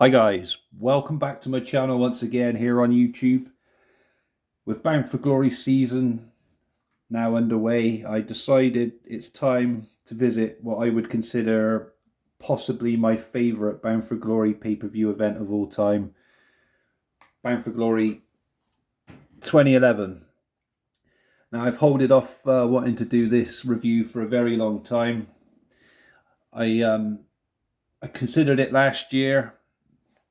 Hi guys, welcome back to my channel once again here on YouTube. With Bound for Glory season now underway, I decided it's time to visit what I would consider possibly my favourite Bound for Glory pay-per-view event of all time. Bound for Glory 2011. Now I've holded off wanting to do this review for a very long time. I considered it last year,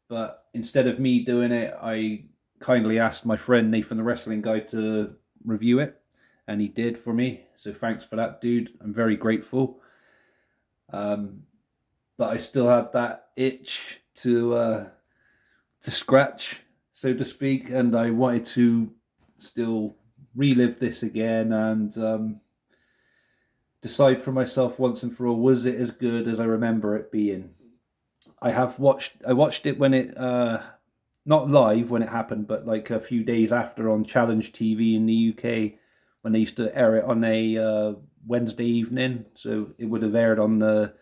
but instead of me doing it, I kindly asked my friend Nathan the Wrestling Guy to review it, and he did for me. So thanks for that, dude. I'm very grateful. But I still had that itch to scratch, so to speak, and I wanted to still relive this again and decide for myself once and for all, was it as good as I remember it being? I watched it when it not live when it happened, but like a few days after on Challenge TV in the UK when they used to air it on a Wednesday evening. So it would have aired on the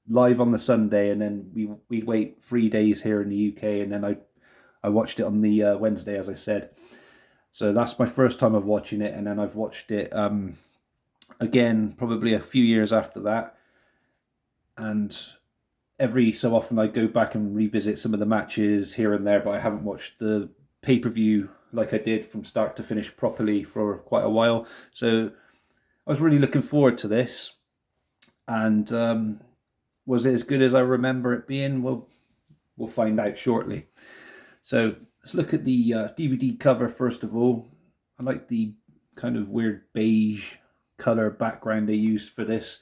live on the Sunday, and then we'd wait 3 days here in the UK, and then I watched it on the Wednesday, as I said. So that's my first time of watching it, and then I've watched it again probably a few years after that, and every so often I go back and revisit some of the matches here and there, but I haven't watched the pay-per-view like I did from start to finish properly for quite a while. So I was really looking forward to this. And was it as good as I remember it being? Well, we'll find out shortly. So let's look at the DVD cover first of all. I like the kind of weird beige color background they used for this.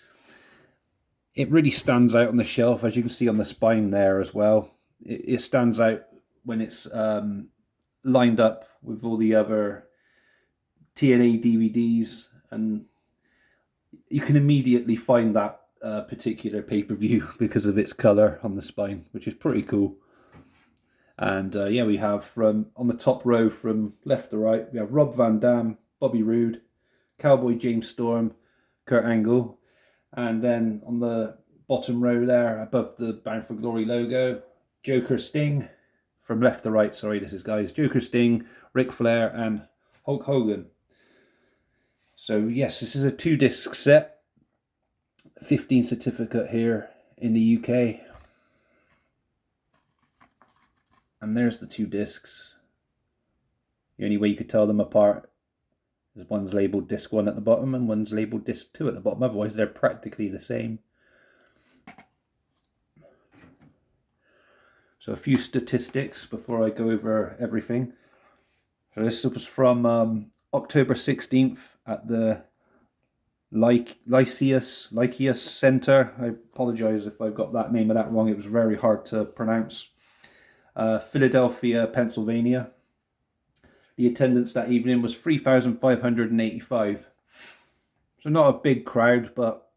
It really stands out on the shelf, as you can see on the spine there as well. It stands out when it's lined up with all the other TNA DVDs, and you can immediately find that particular pay-per-view because of its color on the spine, which is pretty cool. And yeah, we have from on the top row from left to right, we have Rob Van Dam, Bobby Roode, Cowboy James Storm, Kurt Angle. And then on the bottom row there, above the Bound for Glory logo, Joker Sting. From left to right, sorry, this is guys. Joker Sting, Ric Flair, and Hulk Hogan. So yes, this is a 2-disc set. 15 certificate here in the UK. And there's the 2 discs. The only way you could tell them apart is one's labelled disc 1 at the bottom and one's labelled disc 2 at the bottom. Otherwise, they're practically the same. So a few statistics before I go over everything. So this was from October 16th at the Lyceus Center. I apologize if I got that name of that wrong. It was very hard to pronounce. Philadelphia, Pennsylvania. The attendance that evening was 3,585. So not a big crowd, but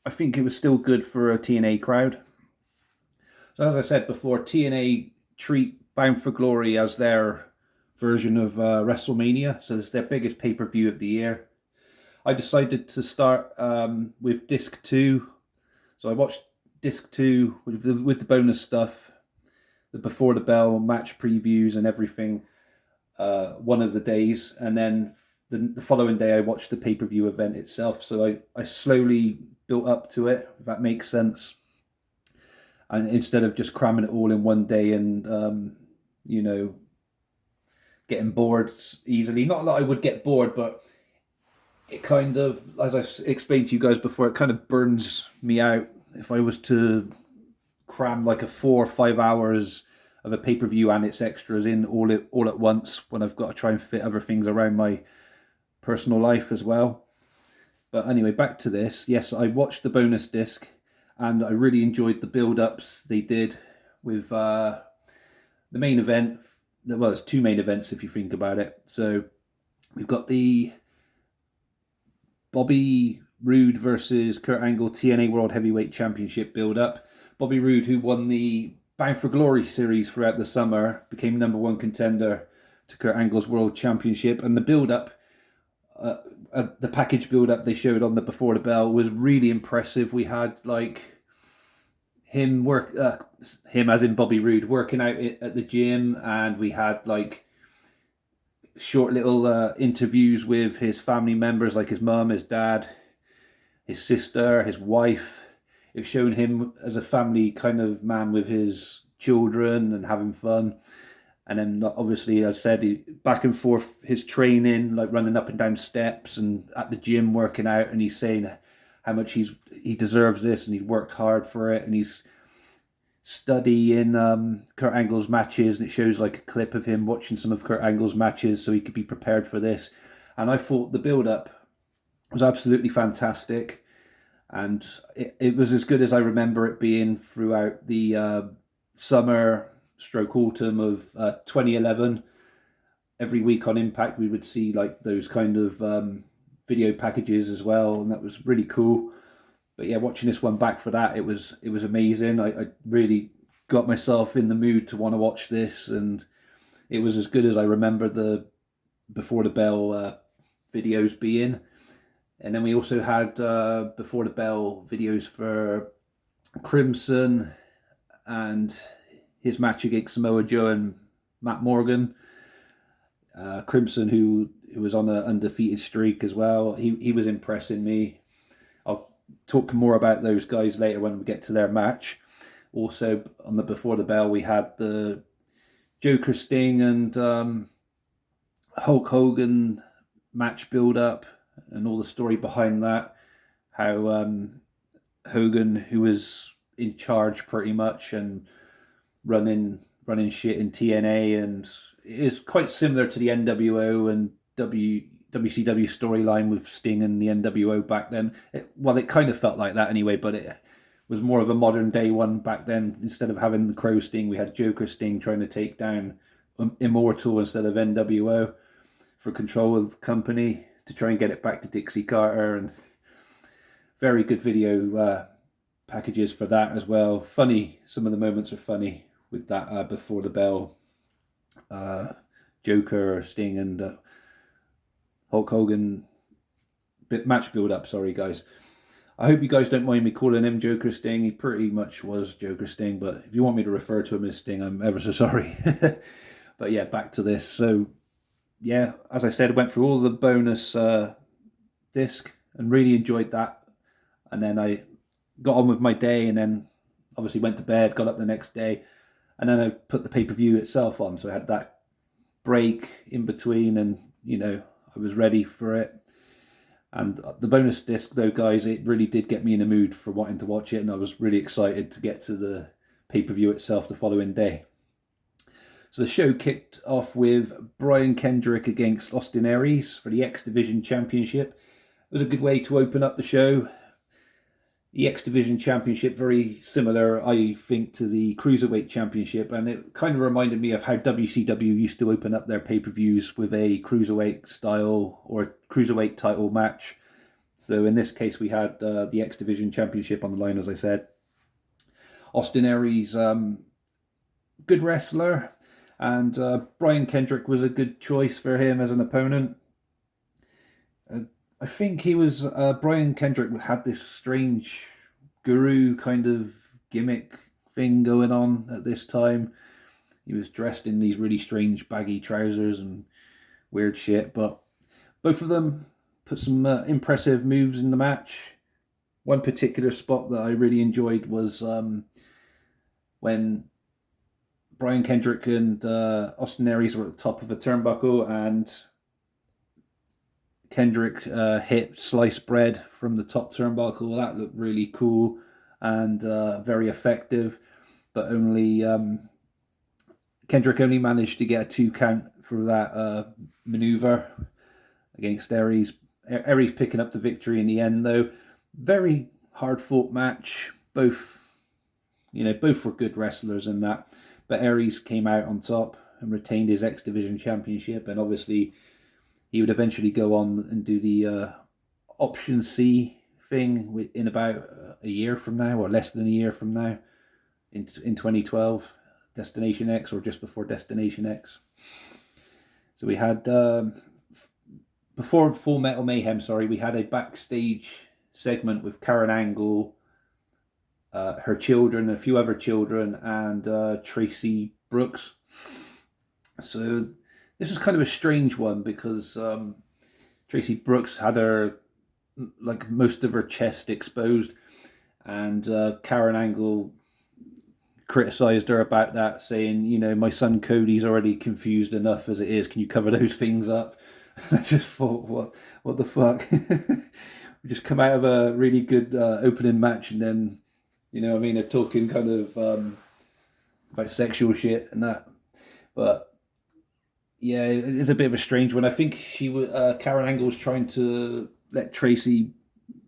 I think it was still good for a TNA crowd. So as I said before, TNA treat Bound for Glory as their version of WrestleMania. So it's their biggest pay-per-view of the year. I decided to start with Disc 2. So I watched Disc 2 with the bonus stuff, the Before the Bell match previews and everything. One of the days, and then the following day I watched the pay-per-view event itself. So I slowly built up to it, if that makes sense. And instead of just cramming it all in one day and you know, getting bored easily. Not that I would get bored, but it kind of, as I explained to you guys before, it kind of burns me out if I was to cram like a 4 or 5 hours of a pay-per-view and its extras in all at once, when I've got to try and fit other things around my personal life as well. But anyway, back to this. Yes, I watched the bonus disc and I really enjoyed the build-ups they did with the main event. Well, it's 2 main events if you think about it. So we've got the Bobby Roode versus Kurt Angle TNA World Heavyweight Championship build-up. Bobby Roode, who won the Bound for Glory series throughout the summer, became #1 contender to Kurt Angle's World Championship. And the build-up, the package build-up they showed on the Before the Bell was really impressive. We had like him as in Bobby Roode working out at the gym, and we had like short little interviews with his family members, like his mum, his dad, his sister, his wife. It was showing him as a family kind of man with his children and having fun. And then obviously, as I said, back and forth his training, like running up and down steps and at the gym working out, and he's saying how much he deserves this and he's worked hard for it, and he's studying Kurt Angle's matches, and it shows like a clip of him watching some of Kurt Angle's matches so he could be prepared for this. And I thought the build-up was absolutely fantastic, and it was as good as I remember it being throughout the summer stroke autumn of 2011. Every week on Impact we would see like those kind of video packages as well, and that was really cool. But yeah, watching this one back for that, it was amazing. I really got myself in the mood to want to watch this, and it was as good as I remember the Before the Bell videos being. And then we also had Before the Bell videos for Crimson and his match against Samoa Joe and Matt Morgan. Crimson, who was on an undefeated streak as well, he was impressing me. I'll talk more about those guys later when we get to their match. Also, on the Before the Bell, we had the Joker Sting and Hulk Hogan match build-up and all the story behind that. How Hogan, who was in charge pretty much and running shit in TNA, and it is quite similar to the NWO and WCW storyline with Sting and the NWO back then. It kind of felt like that anyway, but it was more of a modern day one back then. Instead of having the Crow Sting, we had Joker Sting trying to take down Immortal instead of NWO for control of the company to try and get it back to Dixie Carter. And very good video packages for that as well. Funny, some of the moments are funny with that Before the Bell Joker, Sting and Hulk Hogan match build up. Sorry guys, I hope you guys don't mind me calling him Joker Sting. He pretty much was Joker Sting, but if you want me to refer to him as Sting, I'm ever so sorry. But yeah, back to this. So yeah, as I said, I went through all the bonus disc and really enjoyed that. And then I got on with my day, and then obviously went to bed, got up the next day, and then I put the pay-per-view itself on. So I had that break in between, and I was ready for it. And the bonus disc, though, guys, it really did get me in the mood for wanting to watch it, and I was really excited to get to the pay-per-view itself the following day. So the show kicked off with Brian Kendrick against Austin Aries for the X Division Championship. It was a good way to open up the show. The X Division Championship, very similar, I think, to the Cruiserweight Championship, and it kind of reminded me of how WCW used to open up their pay-per-views with a Cruiserweight style or Cruiserweight title match. So in this case, we had the X Division Championship on the line, as I said. Austin Aries, good wrestler, and Brian Kendrick was a good choice for him as an opponent. I think he was Brian Kendrick had this strange guru kind of gimmick thing going on at this time. He was dressed in these really strange baggy trousers and weird shit, but both of them put some impressive moves in the match. One particular spot that I really enjoyed was when Brian Kendrick and Austin Aries were at the top of a turnbuckle, and Kendrick hit sliced bread from the top turnbuckle. That looked really cool and very effective, but only Kendrick only managed to get a 2 count for that maneuver against Aries. Aries picking up the victory in the end, though. Very hard fought match. Both were good wrestlers in that, but Aries came out on top and retained his X Division Championship, and obviously he would eventually go on and do the Option C thing in about a year from now, or less than a year from now, in 2012, Destination X, or just before Destination X. So we had, before Full Metal Mayhem, we had a backstage segment with Karen Angle her children, a few other children, and Tracy Brooks. So this was kind of a strange one because Tracy Brooks had her, like, most of her chest exposed, and Karen Angle criticised her about that, saying, you know, my son Cody's already confused enough as it is. Can you cover those things up? And I just thought, what the fuck? We just come out of a really good opening match, and then, you know what I mean, they're talking kind of about sexual shit and that. But yeah, it's a bit of a strange one. I think Karen Angle's trying to let Tracy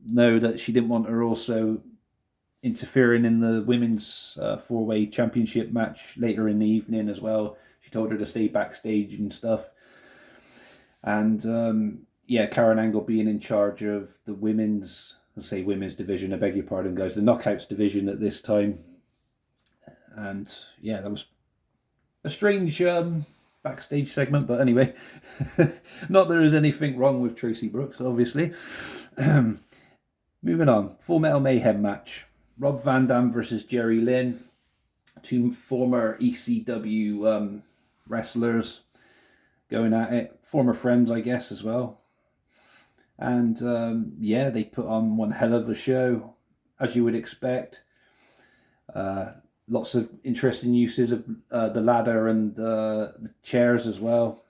know that she didn't want her also interfering in the women's four-way championship match later in the evening as well. She told her to stay backstage and stuff. And yeah, Karen Angle being in charge of the women's division, I beg your pardon, guys, the Knockouts division at this time. And yeah, that was a strange backstage segment, but anyway, not that there is anything wrong with Tracy Brooks, obviously. Moving on, Full Metal Mayhem match. Rob Van Dam versus Jerry Lynn, two former ECW wrestlers going at it, former friends, I guess, as well. And yeah, they put on one hell of a show, as you would expect. Lots of interesting uses of the ladder and the chairs as well.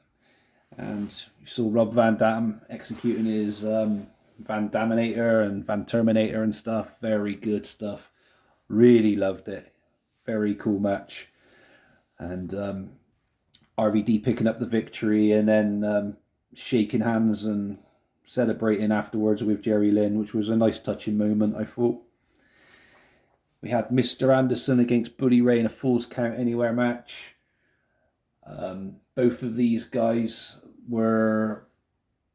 And you saw Rob Van Dam executing his Van Daminator and Van Terminator and stuff. Very good stuff. Really loved it. Very cool match. And RVD picking up the victory, and then shaking hands and celebrating afterwards with Jerry Lynn, which was a nice touching moment, I thought. We had Mr. Anderson against Bully Ray in a Falls Count Anywhere match. Both of these guys were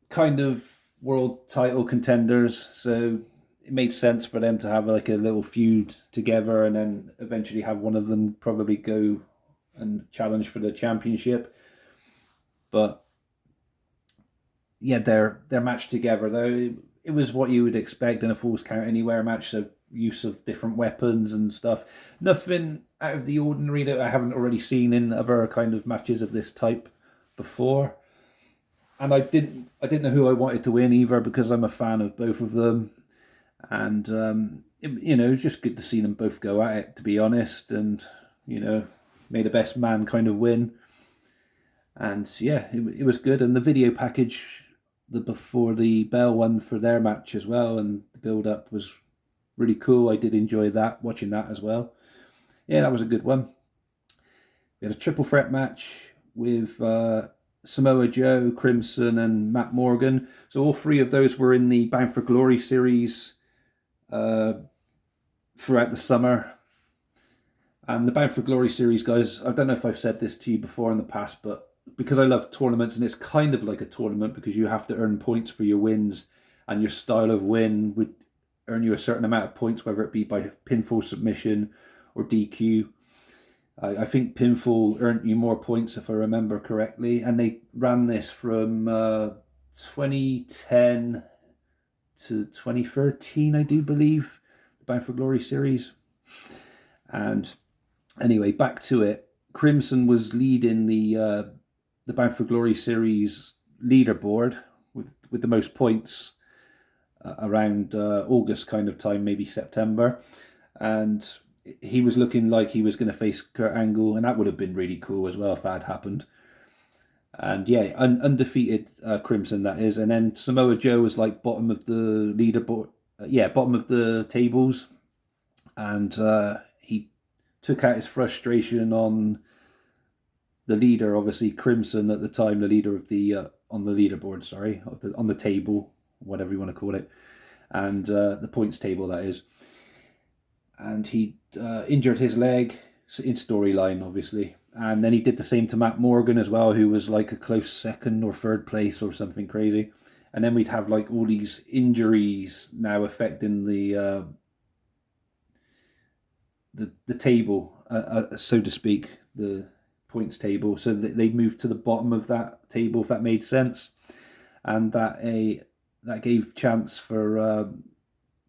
kind of world title contenders, so it made sense for them to have like a little feud together, and then eventually have one of them probably go and challenge for the championship. But yeah, their match together, though, it was what you would expect in a Falls Count Anywhere match. So use of different weapons and stuff. Nothing out of the ordinary that I haven't already seen in other kind of matches of this type before. And I didn't know who I wanted to win either, because I'm a fan of both of them. And it was just good to see them both go at it, to be honest. And may the best man kind of win. And yeah, it was good. And the video package, before the bell one for their match as well, and the build up was really cool. I did enjoy that, watching that as well. Yeah, that was a good one. We had a triple threat match with Samoa Joe, Crimson, and Matt Morgan. So all three of those were in the Bound for Glory series throughout the summer. And the Bound for Glory series, guys, I don't know if I've said this to you before in the past, but because I love tournaments, and it's kind of like a tournament because you have to earn points for your wins, and your style of win would earn you a certain amount of points, whether it be by pinfall, submission, or DQ. I think pinfall earned you more points, if I remember correctly. And they ran this from 2010 to 2013, I do believe, the Bound for Glory series. And anyway, back to it. Crimson was leading the Bound for Glory series leaderboard with the most points around August kind of time, maybe September. And he was looking like he was going to face Kurt Angle, and that would have been really cool as well if that had happened. And yeah, undefeated Crimson, that is. And then Samoa Joe was like bottom of the leaderboard, bottom of the tables. And he took out his frustration on the leader, obviously Crimson at the time, the leader of the on the leaderboard, sorry, on the table, whatever you want to call it, and the points table, that is. And he injured his leg in storyline, obviously. And then he did the same to Matt Morgan as well, who was like a close second or third place or something crazy. And then we'd have like all these injuries now affecting the table, so to speak, the points table. So they moved to the bottom of that table, if that made sense. And that gave chance for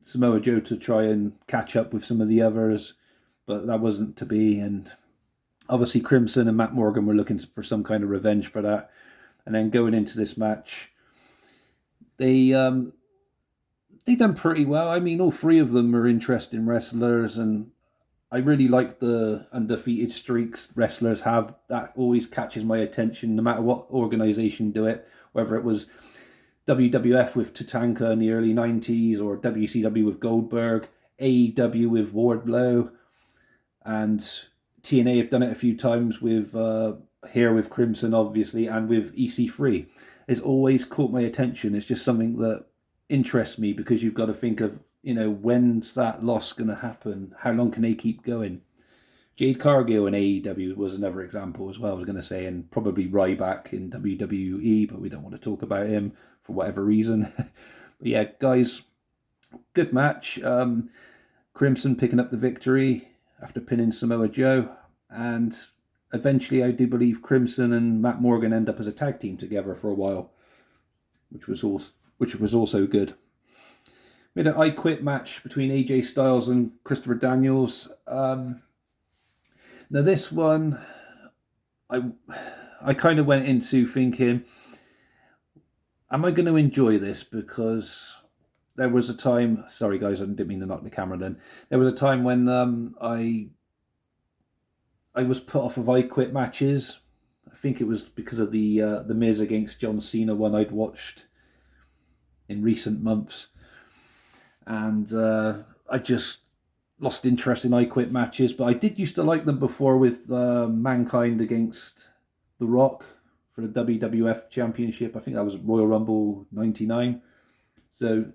Samoa Joe to try and catch up with some of the others, but that wasn't to be. And obviously Crimson and Matt Morgan were looking for some kind of revenge for that. And then going into this match, they done pretty well. I mean, all three of them are interesting wrestlers, and I really like the undefeated streaks wrestlers have. That always catches my attention, no matter what organization do it, whether it was WWF with Tatanka in the early 90s or WCW with Goldberg, AEW with Wardlow, and TNA have done it a few times with here with Crimson, obviously, and with EC3. It's always caught my attention. It's just something that interests me, because you've got to think of, when's that loss going to happen? How long can they keep going? Jade Cargill in AEW was another example as well, I was going to say, and probably Ryback in WWE, but we don't want to talk about him for whatever reason. But yeah, guys, good match. Crimson picking up the victory after pinning Samoa Joe, and eventually I do believe Crimson and Matt Morgan end up as a tag team together for a while, which was also good. We had an I Quit match between AJ Styles and Christopher Daniels. Now this one, I kind of went into thinking, am I going to enjoy this? Because there was a time, sorry guys, I didn't mean to knock the camera then. There was a time when I was put off of I Quit matches. I think it was because of the Miz against John Cena one I'd watched in recent months. And I just lost interest in I Quit matches, but I did used to like them before with Mankind against The Rock for the WWF Championship. I think that was Royal Rumble 99. So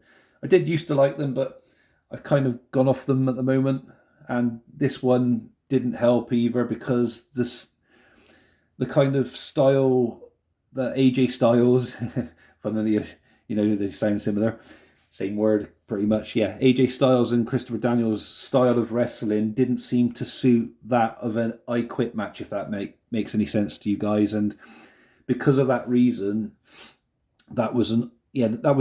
I did used to like them, but I've kind of gone off them at the moment. And this one didn't help either, because the kind of style that AJ Styles, funnily, they sound similar, same word pretty much, yeah. AJ Styles and Christopher Daniels' style of wrestling didn't seem to suit that of an I Quit match, if that makes any sense to you guys. And because of that reason, that was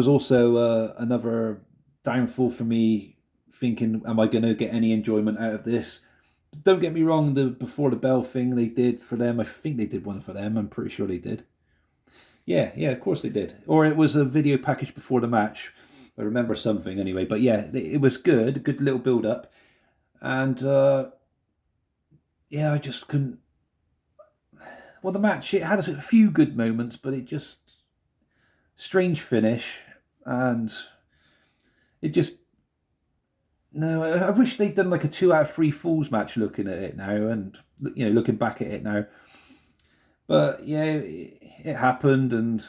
also another downfall for me, thinking, am I going to get any enjoyment out of this? Don't get me wrong, the Before the Bell thing they did for them, I think they did one for them, I'm pretty sure they did. Yeah, of course they did. Or it was a video package before the match. I remember something anyway. But yeah, it was good little build-up. And I just couldn't... Well, the match, it had a few good moments, but it just... Strange finish. And it just... No, I wish they'd done like a 2 out of 3 Falls match looking at it now, and looking back at it now. But yeah, it happened, and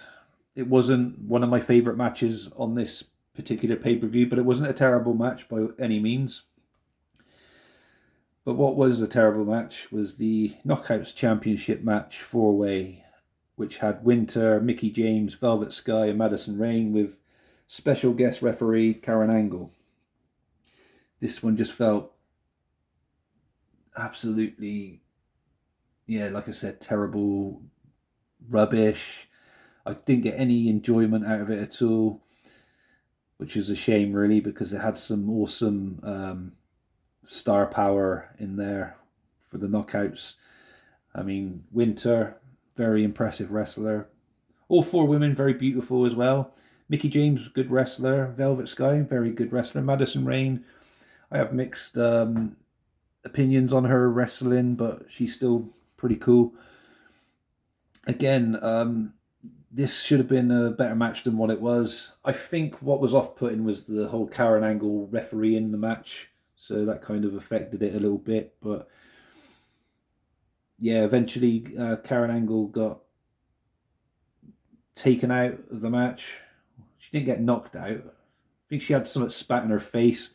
it wasn't one of my favourite matches on this particular pay-per-view, but it wasn't a terrible match by any means. But what was a terrible match was the Knockouts Championship match 4-way, which had Winter, Mickie James, Velvet Sky, and Madison Rayne, with special guest referee Karen Angle. This one just felt absolutely, like I said, terrible, rubbish. I didn't get any enjoyment out of it at all, which is a shame, really, because it had some awesome star power in there for the Knockouts. I mean, Winter, very impressive wrestler. All 4 women, very beautiful as well. Mickie James, good wrestler. Velvet Sky, very good wrestler. Madison Rayne, I have mixed opinions on her wrestling, but she's still pretty cool. Again, this should have been a better match than what it was. I think what was off-putting was the whole Karen Angle refereeing the match, so that kind of affected it a little bit. But yeah, eventually Karen Angle got taken out of the match. She didn't get knocked out. I think she had something spat in her face.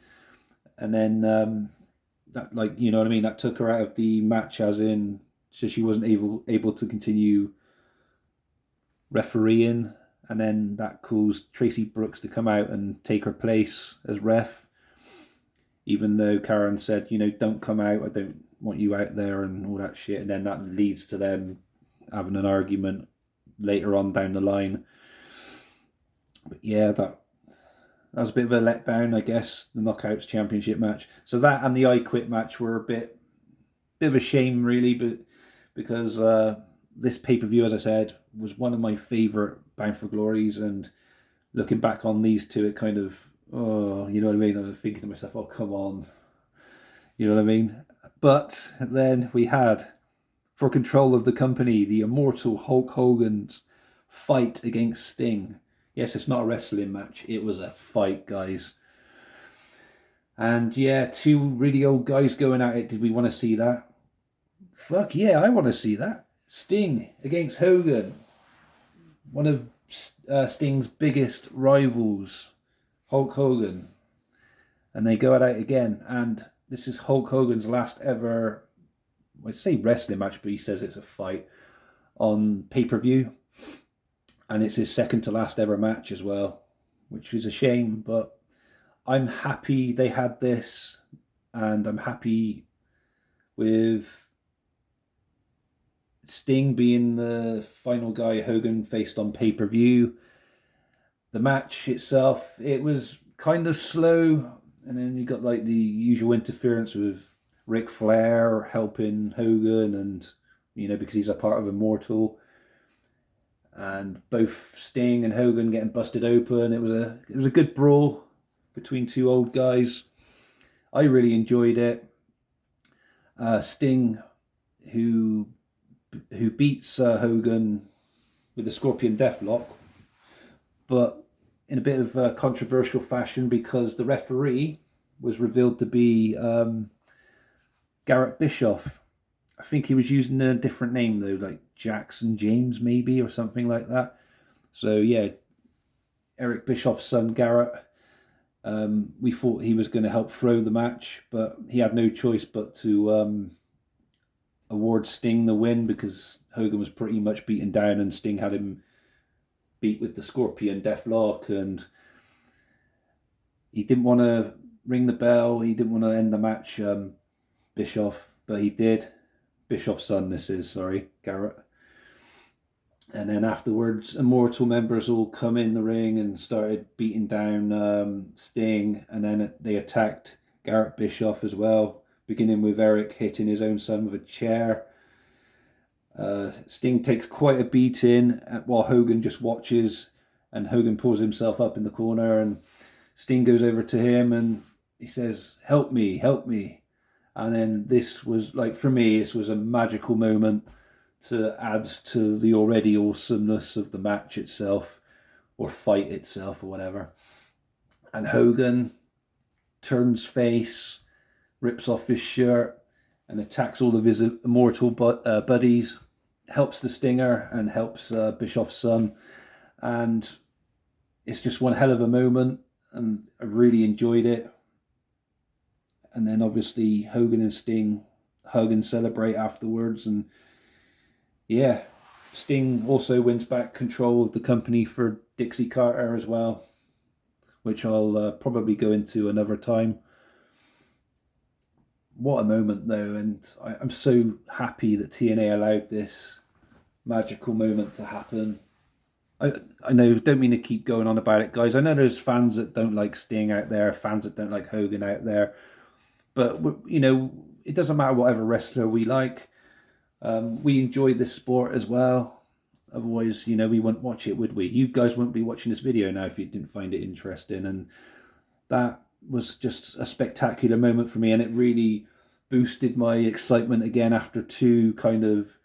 And then that, that took her out of the match, as in, so she wasn't able to continue refereeing. And then that caused Tracy Brooks to come out and take her place as ref, even though Karen said, don't come out, I don't want you out there, and all that shit. And then that leads to them having an argument later on down the line. But yeah, that That was a bit of a letdown, I guess, the Knockouts Championship match. So that and the I Quit match were a bit of a shame, really, but because this pay-per-view, as I said, was one of my favourite Bound for Glories, and looking back on these two, it kind of, oh, you know what I mean? I was thinking to myself, oh, come on. You know what I mean? But then we had, for control of the company, the immortal Hulk Hogan's fight against Sting. Yes, it's not a wrestling match. It was a fight, guys. And yeah, two really old guys going at it. Did we want to see that? Fuck yeah, I want to see that. Sting against Hogan. One of Sting's biggest rivals, Hulk Hogan. And they go at it again. And this is Hulk Hogan's last ever, I say wrestling match, but he says it's a fight on pay-per-view. And it's his second to last ever match as well, which is a shame, but I'm happy they had this, and I'm happy with Sting being the final guy Hogan faced on pay-per-view. The match itself, it was kind of slow, and then you got like the usual interference with Ric Flair helping Hogan, and because he's a part of Immortal. And both Sting and Hogan getting busted open. It was a good brawl between two old guys. I really enjoyed it. Sting, who beats Hogan with the Scorpion Deathlock, but in a bit of a controversial fashion, because the referee was revealed to be Garrett Bischoff. I think he was using a different name though, like Jackson James maybe, or something like that. So yeah, Eric Bischoff's son Garrett. We thought he was going to help throw the match, but he had no choice but to award Sting the win, because Hogan was pretty much beaten down and Sting had him beat with the Scorpion Deathlock, and he didn't want to ring the bell. He didn't want to end the match, Bischoff, but he did. Bischoff's son, this is, sorry, Garrett. And then afterwards, Immortal members all come in the ring and started beating down Sting, and then they attacked Garrett Bischoff as well, beginning with Eric hitting his own son with a chair. Sting takes quite a beating while Hogan just watches, and Hogan pulls himself up in the corner, and Sting goes over to him and he says, help me, help me. And then this was, like, for me, this was a magical moment to add to the already awesomeness of the match itself, or fight itself, or whatever. And Hogan turns face, rips off his shirt, and attacks all of his Immortal buddies, helps the Stinger, and helps Bischoff's son. And it's just one hell of a moment, and I really enjoyed it. And then obviously Hogan and Sting hug and celebrate afterwards. And yeah, Sting also wins back control of the company for Dixie Carter as well, which I'll probably go into another time. What a moment though, and I'm so happy that TNA allowed this magical moment to happen. I know, don't mean to keep going on about it, guys. I know there's fans that don't like Sting out there, fans that don't like Hogan out there. But, it doesn't matter whatever wrestler we like. We enjoy this sport as well. Otherwise, we wouldn't watch it, would we? You guys wouldn't be watching this video now if you didn't find it interesting. And that was just a spectacular moment for me. And it really boosted my excitement again after two kind of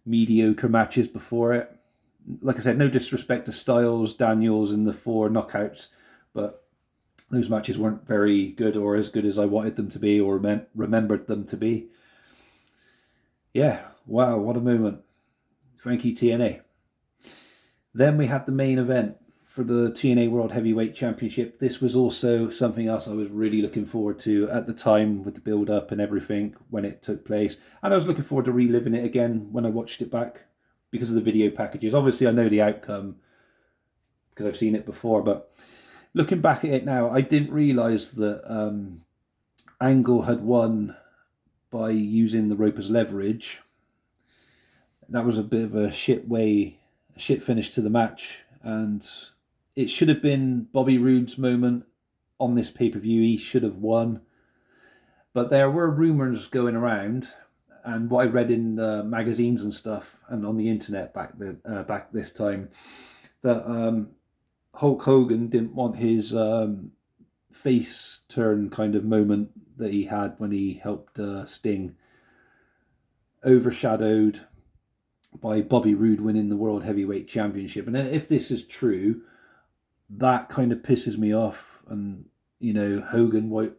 mediocre matches before it. Like I said, no disrespect to Styles, Daniels, and the 4 knockouts. But those matches weren't very good, or as good as I wanted them to be, or remembered them to be. Yeah, wow, what a moment. Thank you, TNA. Then we had the main event for the TNA World Heavyweight Championship. This was also something else I was really looking forward to at the time, with the build-up and everything when it took place. And I was looking forward to reliving it again when I watched it back because of the video packages. Obviously, I know the outcome because I've seen it before, but looking back at it now, I didn't realise that Angle had won by using the rope as leverage. That was a bit of a shit finish to the match, and it should have been Bobby Roode's moment on this pay-per-view he should have won. But there were rumours going around, and what I read in magazines and stuff, and on the internet back this time, that Hulk Hogan didn't want his face turn kind of moment that he had when he helped Sting overshadowed by Bobby Roode winning the World Heavyweight Championship. And if this is true, that kind of pisses me off. And Hogan, why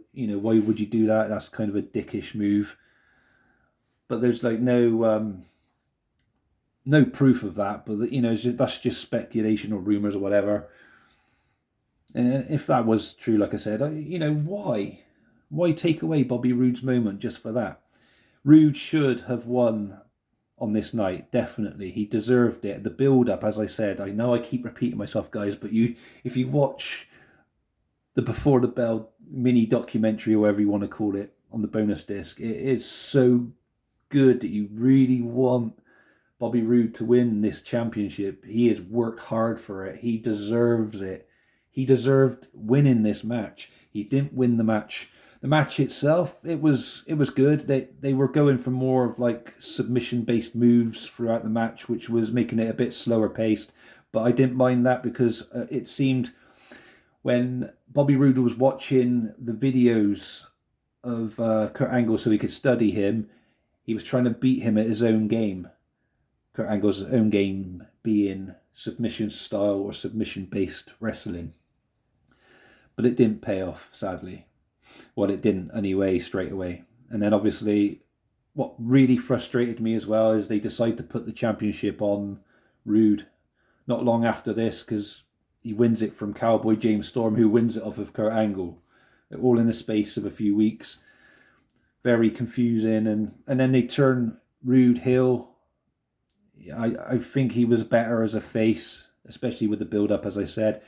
would you do that? That's kind of a dickish move. But there's like no proof of that. But that's just speculation or rumors or whatever. And if that was true, like I said, why take away Bobby Roode's moment just for that? Roode should have won on this night, definitely. He deserved it. The build-up, as I said, I know I keep repeating myself, guys, but if you watch the Before the Bell mini documentary, or whatever you want to call it, on the bonus disc, it is so good that you really want Bobby Roode to win this championship. He has worked hard for it. He deserves it. He deserved winning this match. He didn't win the match. The match itself, it was good. They were going for more of like submission-based moves throughout the match, which was making it a bit slower paced. But I didn't mind that because it seemed when Bobby Roode was watching the videos of Kurt Angle so he could study him, he was trying to beat him at his own game. Kurt Angle's own game being submission style or submission-based wrestling. But it didn't pay off, sadly. Well, it didn't anyway, straight away. And then obviously, what really frustrated me as well is they decided to put the championship on Roode not long after this, because he wins it from Cowboy James Storm, who wins it off of Kurt Angle, all in the space of a few weeks. Very confusing. And then they turn Roode heel. I think he was better as a face, especially with the build-up, as I said.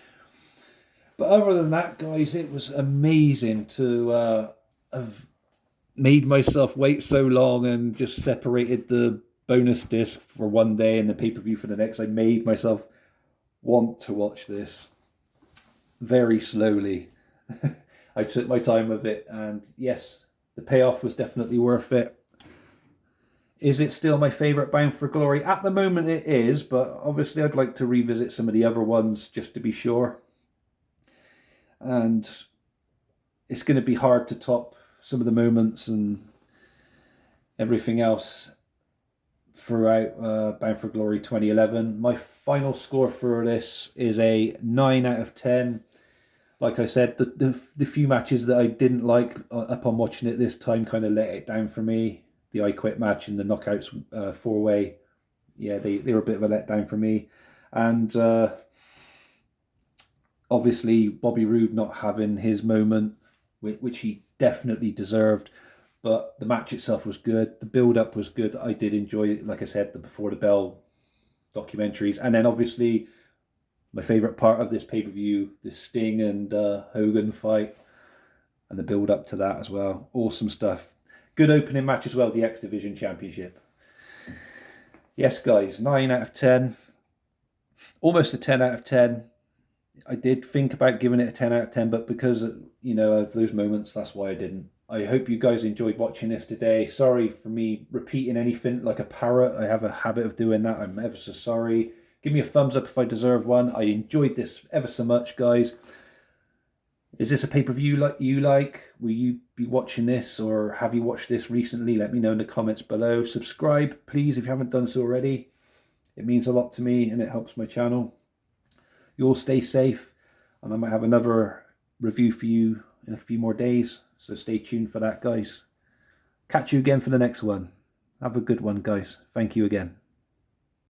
But other than that, guys, it was amazing to have made myself wait so long and just separated the bonus disc for one day and the pay-per-view for the next. I made myself want to watch this very slowly. I took my time with it, and yes, the payoff was definitely worth it. Is it still my favourite Bound for Glory? At the moment it is, but obviously I'd like to revisit some of the other ones just to be sure. And it's going to be hard to top some of the moments and everything else throughout Bound for Glory 2011. My final score for this is a 9 out of 10. Like I said, the few matches that I didn't like upon watching it this time kind of let it down for me. The I Quit match and the Knockouts four-way, yeah, they were a bit of a letdown for me. And obviously, Bobby Roode not having his moment, which he definitely deserved. But the match itself was good. The build-up was good. I did enjoy, like I said, the Before the Bell documentaries. And then obviously, my favourite part of this pay-per-view, the Sting and Hogan fight. And the build-up to that as well. Awesome stuff. Good opening match as well, the X Division Championship. Yes, guys, 9 out of 10. Almost a 10 out of 10. I did think about giving it a 10 out of 10, but because, of those moments, that's why I didn't. I hope you guys enjoyed watching this today. Sorry for me repeating anything like a parrot. I have a habit of doing that. I'm ever so sorry. Give me a thumbs up if I deserve one. I enjoyed this ever so much, guys. Is this a pay-per-view like you like? Will you be watching this, or have you watched this recently? Let me know in the comments below. Subscribe, please, if you haven't done so already. It means a lot to me and it helps my channel. You all stay safe, and I might have another review for you in a few more days. So stay tuned for that, guys. Catch you again for the next one. Have a good one, guys. Thank you again.